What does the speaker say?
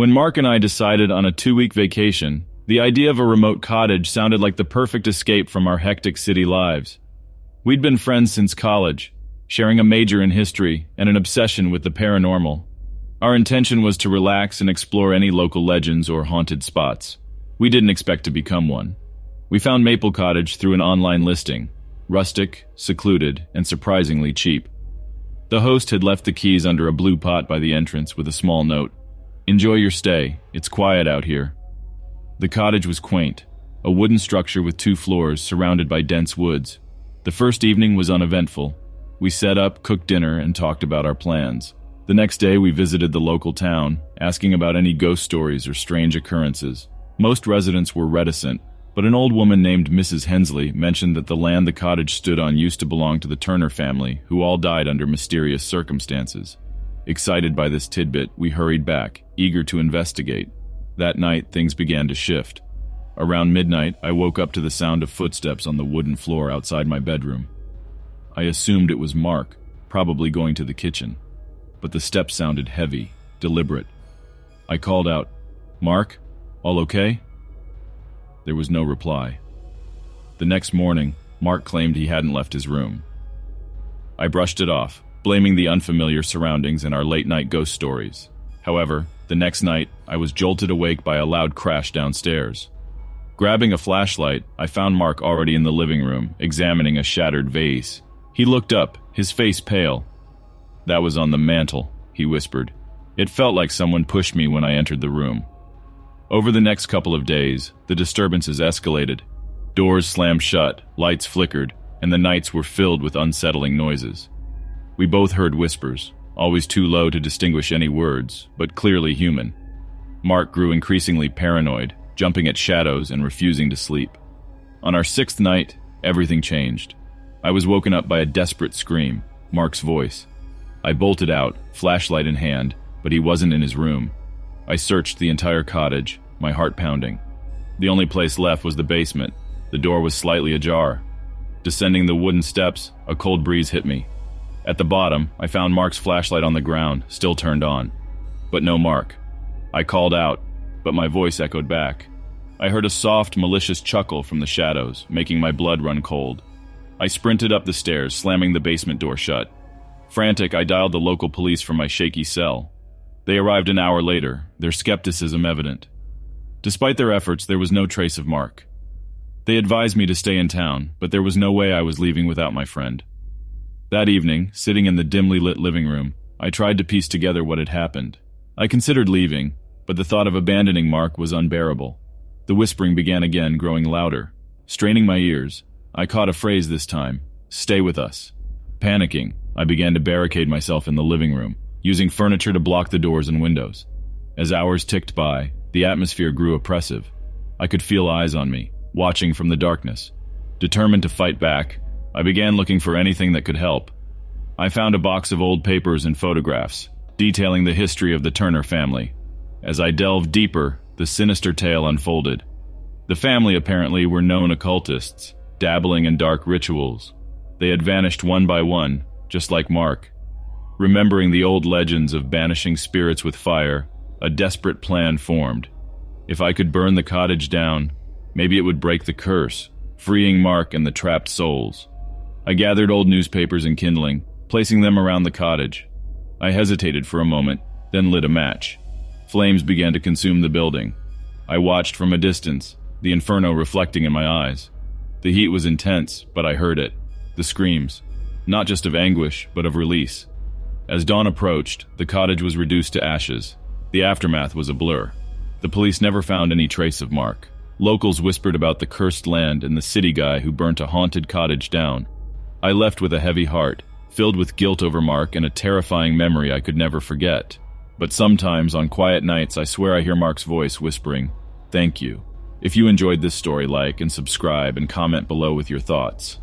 When Mark and I decided on a 2-week vacation, the idea of a remote cottage sounded like the perfect escape from our hectic city lives. We'd been friends since college, sharing a major in history and an obsession with the paranormal. Our intention was to relax and explore any local legends or haunted spots. We didn't expect to become one. We found Maple Cottage through an online listing, rustic, secluded, and surprisingly cheap. The host had left the keys under a blue pot by the entrance with a small note. "Enjoy your stay. It's quiet out here." The cottage was quaint, a wooden structure with 2 floors surrounded by dense woods. The first evening was uneventful. We set up, cooked dinner, and talked about our plans. The next day we visited the local town, asking about any ghost stories or strange occurrences. Most residents were reticent, but an old woman named Mrs. Hensley mentioned that the land the cottage stood on used to belong to the Turner family, who all died under mysterious circumstances. Excited by this tidbit, we hurried back, eager to investigate. That night, things began to shift. Around midnight, I woke up to the sound of footsteps on the wooden floor outside my bedroom. I assumed it was Mark, probably going to the kitchen. But the steps sounded heavy, deliberate. I called out, "Mark, all okay?" There was no reply. The next morning, Mark claimed he hadn't left his room. I brushed it off, blaming the unfamiliar surroundings and our late-night ghost stories. However, the next night, I was jolted awake by a loud crash downstairs. Grabbing a flashlight, I found Mark already in the living room, examining a shattered vase. He looked up, his face pale. "That was on the mantel," he whispered. It felt like someone pushed me when I entered the room. Over the next couple of days, the disturbances escalated. Doors slammed shut, lights flickered, and the nights were filled with unsettling noises. We both heard whispers, always too low to distinguish any words, but clearly human. Mark grew increasingly paranoid, jumping at shadows and refusing to sleep. On our 6th night, everything changed. I was woken up by a desperate scream, Mark's voice. I bolted out, flashlight in hand, but he wasn't in his room. I searched the entire cottage, my heart pounding. The only place left was the basement. The door was slightly ajar. Descending the wooden steps, a cold breeze hit me. At the bottom, I found Mark's flashlight on the ground, still turned on. But no Mark. I called out, but my voice echoed back. I heard a soft, malicious chuckle from the shadows, making my blood run cold. I sprinted up the stairs, slamming the basement door shut. Frantic, I dialed the local police from my shaky cell. They arrived an hour later, their skepticism evident. Despite their efforts, there was no trace of Mark. They advised me to stay in town, but there was no way I was leaving without my friend. That evening, sitting in the dimly lit living room, I tried to piece together what had happened. I considered leaving, but the thought of abandoning Mark was unbearable. The whispering began again, growing louder. Straining my ears, I caught a phrase this time, "Stay with us." Panicking, I began to barricade myself in the living room, using furniture to block the doors and windows. As hours ticked by, the atmosphere grew oppressive. I could feel eyes on me, watching from the darkness. Determined to fight back, I began looking for anything that could help. I found a box of old papers and photographs, detailing the history of the Turner family. As I delved deeper, the sinister tale unfolded. The family apparently were known occultists, dabbling in dark rituals. They had vanished one by one, just like Mark. Remembering the old legends of banishing spirits with fire, a desperate plan formed. If I could burn the cottage down, maybe it would break the curse, freeing Mark and the trapped souls. I gathered old newspapers and kindling, placing them around the cottage. I hesitated for a moment, then lit a match. Flames began to consume the building. I watched from a distance, the inferno reflecting in my eyes. The heat was intense, but I heard it. The screams, not just of anguish, but of release. As dawn approached, the cottage was reduced to ashes. The aftermath was a blur. The police never found any trace of Mark. Locals whispered about the cursed land and the city guy who burnt a haunted cottage down. I left with a heavy heart, filled with guilt over Mark and a terrifying memory I could never forget. But sometimes, on quiet nights, I swear I hear Mark's voice whispering, "Thank you." If you enjoyed this story, like and subscribe and comment below with your thoughts.